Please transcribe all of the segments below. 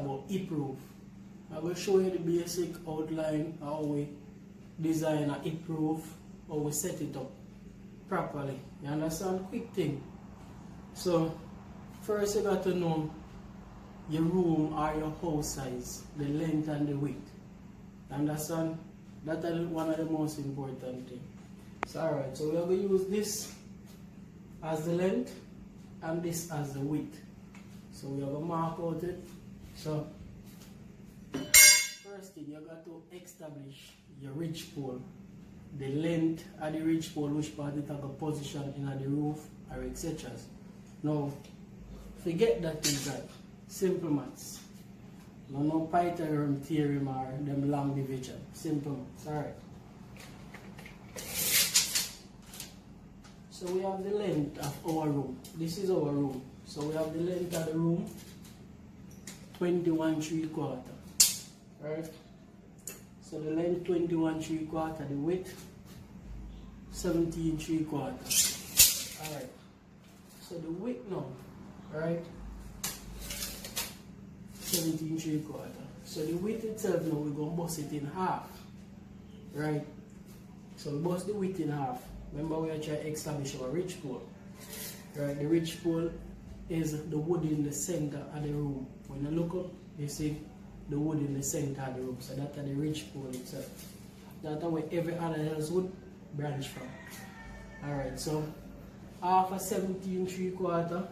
about hip roof. I will show you the basic outline how we design a hip roof, how we set it up properly. You understand? Quick thing. So first you got to know your room or your house size, the length and the width. You understand? That is one of the most important things. So alright, so we are going to use this as the length and this as the width. So we are going to mark out it. So first thing, you got to establish your ridge pole, the length of the ridge pole, which part it have a position in the roof or etc. Now forget that is that simple maths. No Pythagorean theorem or them long division. Simple maths. Alright. So we have the length of our room. This is our room. So we have the length of the room 21 3/4. Right? So the length 21 3/4, the width 17 3/4. Alright. So the width now, right? 17 3/4. So the width itself now we're gonna bust it in half. Right? So we bust the width in half. Remember we are trying to establish our ridge pole. Right? The ridge pole is the wood in the center of the room. When you look up, you see the wood in the center of the room. So that's the ridge pole itself. That's where every other else would branch from. Alright, so half of 17 3/4.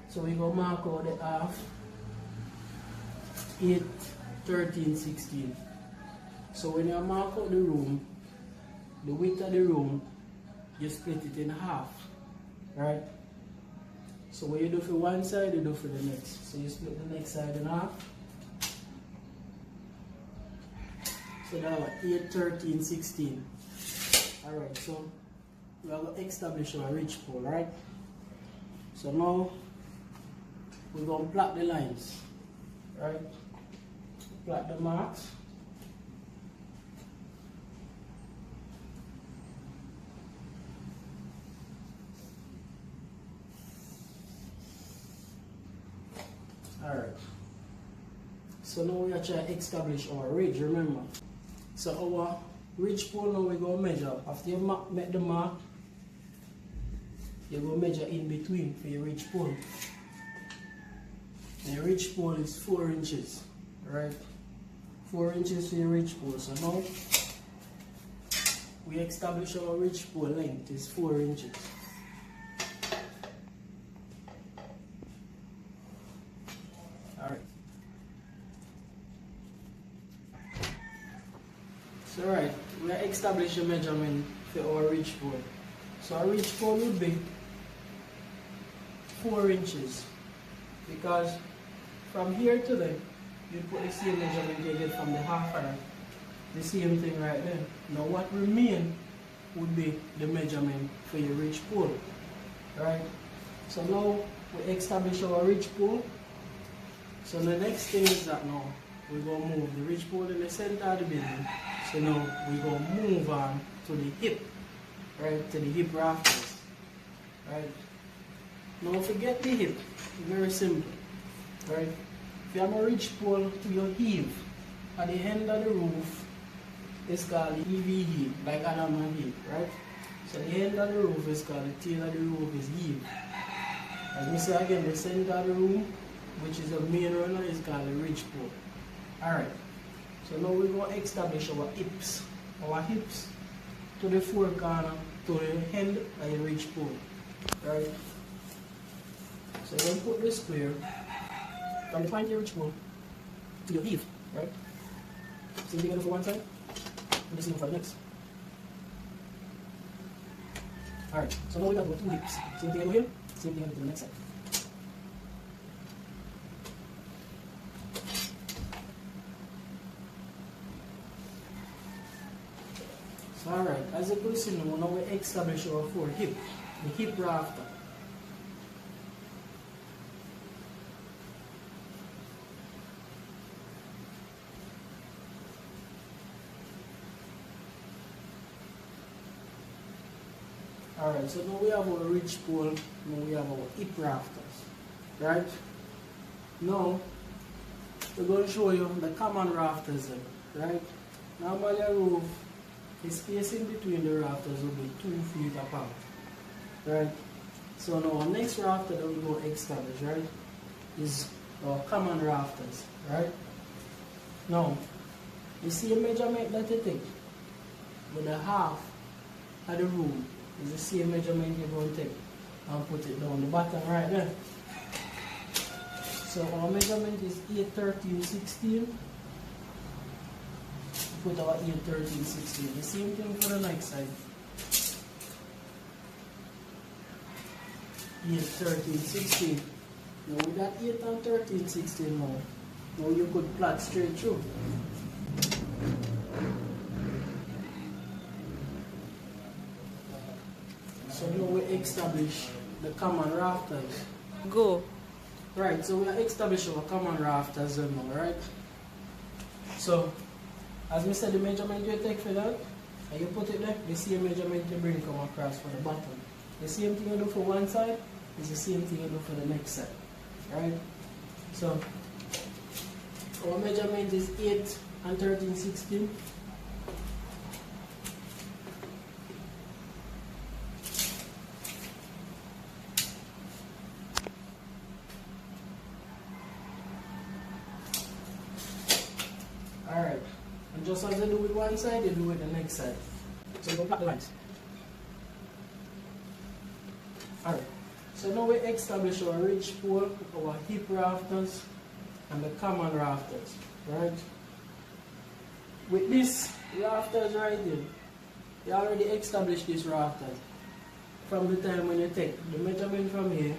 So we go mark out the half 8 13 16. So when you mark out the room, the width of the room, you split it in half. Right? So what you do for one side, you do for the next. So you split the next side in half. So that was 8 13 16. Alright, so we are going to establish our ridge pole, right? So now we're going to plot the lines, right? Plot the marks. Alright. So now we are trying to establish our ridge, remember? So our ridge pole now we're going to measure. After you make the mark, you're going to measure in between for your ridge pole. And your ridge pole is 4 inches, right? 4 inches for your ridge pole. So now we establish our ridge pole length is 4 inches. Alright. So right, we are establishing measurement for our ridge pole. So our ridge pole would be 4 inches because from here to there, you put the same measurement you get from the half arc, the same thing right there. Now what remain would be the measurement for your ridge pole, right? So now we establish our ridge pole. So the next thing is that now we're going to move the ridge pole in the center of the building. So now we're going to move on to the hip, right? To the hip rafters, right? Now forget the hip, very simple, right? If you have a ridge pole to your heave, at the end of the roof, it's called the EV heave, like Adam and Eve, right? So the end of the roof is called the tail of the roof is heave. As we say again, the center of the room, which is the main runner, is called the ridge pole. Alright, so now we're going to establish our hips. Our hips to the four corner, to the end of the ridge pole. Right? So then put the square from the point of your ridge pole to your heave. Right? Same thing for one side, and the same for the next. Alright, so now we got 2 hips. Same thing over here, same thing to the next side. Alright, as you can see now we establish our 4 hip, the hip rafter. Alright, so now we have our ridge pole, now we have our hip rafters, right? Now, we're going to show you the common rafters, right? Normally a roof, the spacing between the rafters will be 2 feet apart, right? So now our next rafter that we're going to establish, right, is our common rafters, right? Now, you see a measurement that you take with the half of the room is the same measurement you're going to take and put it down the bottom right there. So our measurement is 8, 13, 16. Put our 8, 13, 16. The same thing for the next side. 8, 13, 16. Now with that 8 and 13, 16 now you could plot straight through. So now we establish the common rafters. Go. Right, so we are establishing our common rafters now, right? So, as we said, the measurement you take for that, and you put it there, the same measurement you bring come across for the bottom. The same thing you do for one side is the same thing you do for the next side, right? So, our measurement is 8 and 13, 16. Alright, and just as you do with one side, you do with the next side. So you go plot the lines. Alright, so now we establish our ridge pole, our hip rafters, and the common rafters, right? With this rafters right here, you already established this rafters from the time when you take the measurement from here,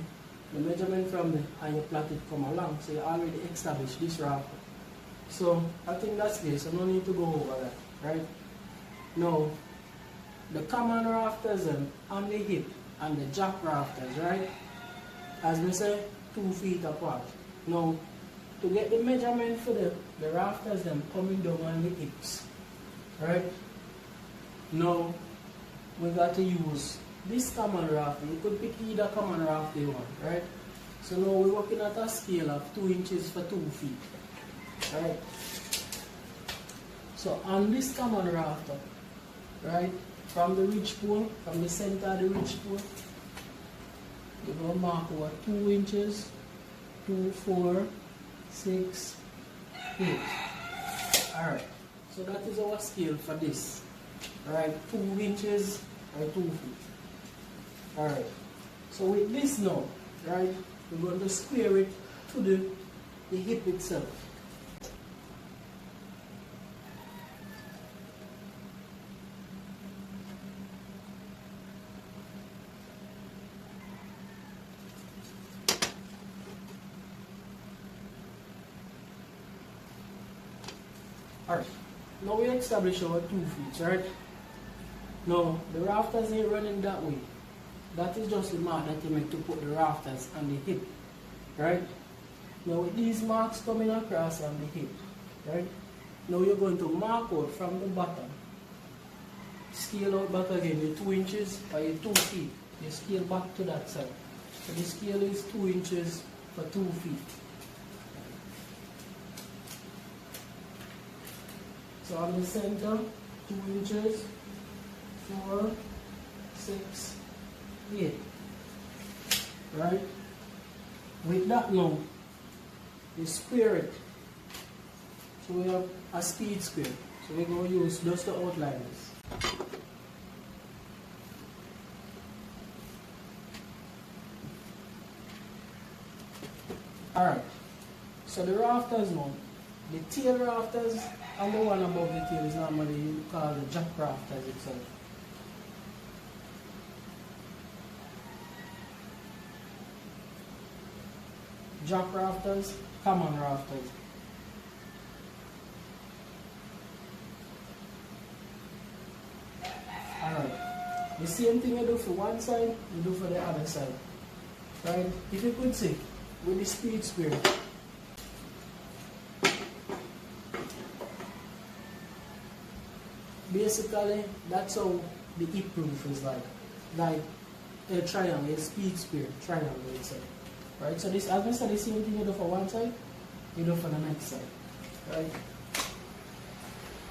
the measurement from there, and you plot it come along. So you already established this rafter. So I think that's this, so no need to go over that, right? Now, the common rafters and the hip and the jack rafters, right? As we say, 2 feet apart. Now, to get the measurement for the rafters coming down on the hips, right? Now, we got to use this common rafter. You could pick either common rafter you want, right? So now we're working at a scale of 2 inches for 2 feet. Right. So on this common rafter, right, from the ridge pole, from the center of the ridge pole, you're going to mark over 2 inches, 2, 4, 6, 8. Alright, so that is our scale for this. Alright, 2 inches or 2 feet. Alright, so with this now, right, we're going to square it to the hip itself. Alright, now we establish our 2 feet, right? Now, the rafters ain't running that way. That is just the mark that you make to put the rafters on the hip, right? Now, with these marks coming across on the hip, right? Now you're going to mark out from the bottom. Scale out back again, your 2 inches or your 2 feet. You scale back to that side. So the scale is 2 inches for 2 feet. So on the center, 2 inches, 4, 6, 8. Right? With that now, you square it. So we have a speed square. So we're going to use just the outliners. Alright. So the rafters now, the tail rafters and the one above the tail is normally you call the jack rafters itself. Jack rafters, common rafters. Alright. The same thing you do for one side, you do for the other side. Right? If you could see, with the speed square. Basically, that's how the hip roof is like a triangle, a speed square triangle itself. Right, so this, as I said, the same thing you do for one side, you do for the next side. Right?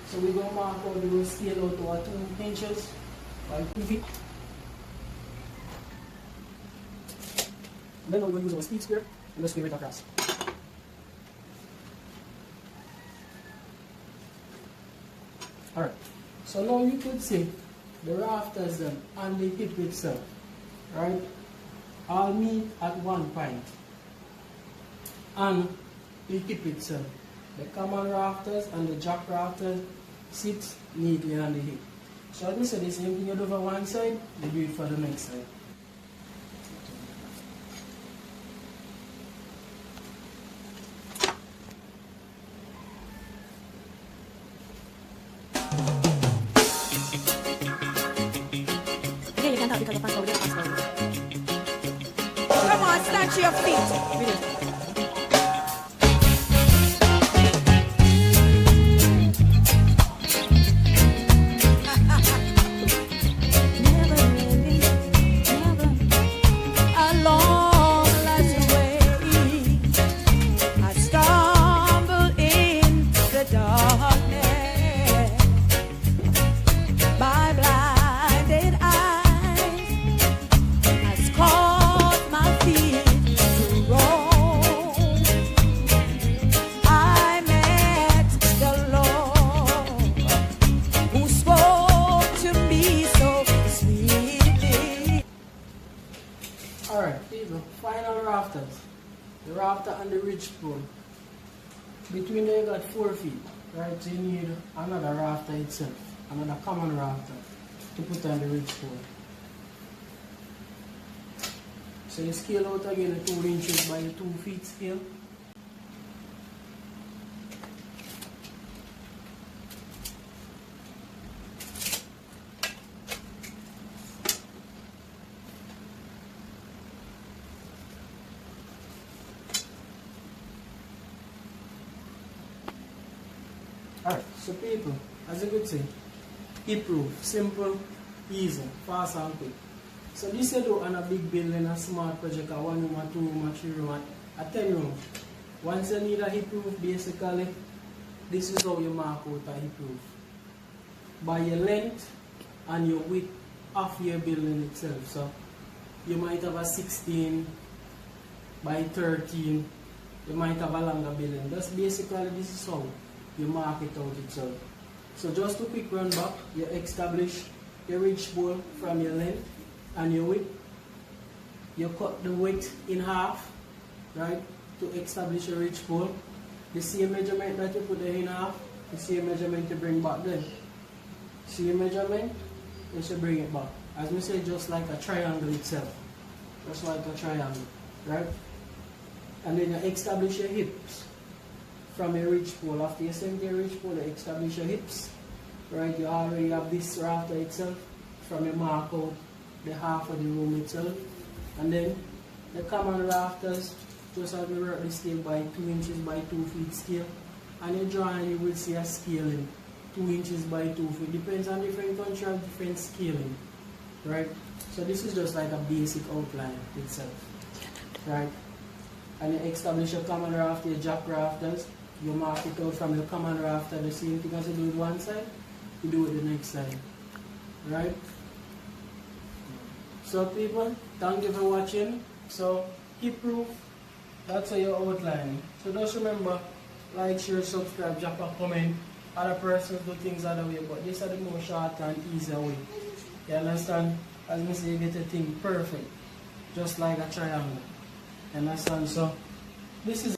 So we're going to mark out the scale out to our 2 inches by 2 feet. And then we're going to use our speed square and just square it across. Alright, so now you could see the rafters then and the hip itself, right, all meet at one point. And the hip itself, the common rafters and the jack rafters sit neatly on the hip. So as we said, the same thing you do for one side, you do it for the next side. Yeah, you can talk because of password. Come on, stand to your feet. Along life's way, I stumble in the darkness. My blinded eyes has caused my feet to roam. I met the Lord who spoke to me so sweetly. Alright, people, final rafters. The rafter and the ridge pole. Between there you got 4 feet, right? So you need another rafter itself, another common rafter to put on the ridge pole. So you scale out again the 2 inches by the 2 feet scale. Alright, so people, as you could see, hip roof, simple, easy, fast and quick. So this you do on a big building, a small project, a 1 room, a 2 room, a 3 room, a 10 room. Once you need a hip roof, basically, this is how you mark out a hip roof. By your length and your width of your building itself. So you might have a 16 by 13, you might have a longer building. That's basically, this is how you mark it out itself. So just to quick run back, you establish your ridge pole from your length and your width. You cut the width in half, right, to establish your ridge pole. The same measurement that you put there in half, the same measurement you bring back then. Same measurement, you should bring it back. As we say, just like a triangle itself. Just like a triangle, right? And then you establish your hips from your ridge pole. After you send your ridge pole, you establish your hips, right? You already have this rafter itself from your mark out the half of the room itself. And then the common rafters, just as we work the scale by 2 inches by 2 feet scale. And you draw and you will see a scaling, 2 inches by 2 feet. Depends on different country have different scaling, right? So this is just like a basic outline itself, right? And you establish your common rafter, your jack rafters. You mark it out from your common rafter, the same thing as you do with one side, you do with the next side, right? So people, thank you for watching. So hip roof, that's how you outline. So just remember, like, share, subscribe, drop a comment. Other persons do things other way, but this is the more short and easier way. You understand? As I say, you get a thing perfect, just like a triangle. You understand? So this is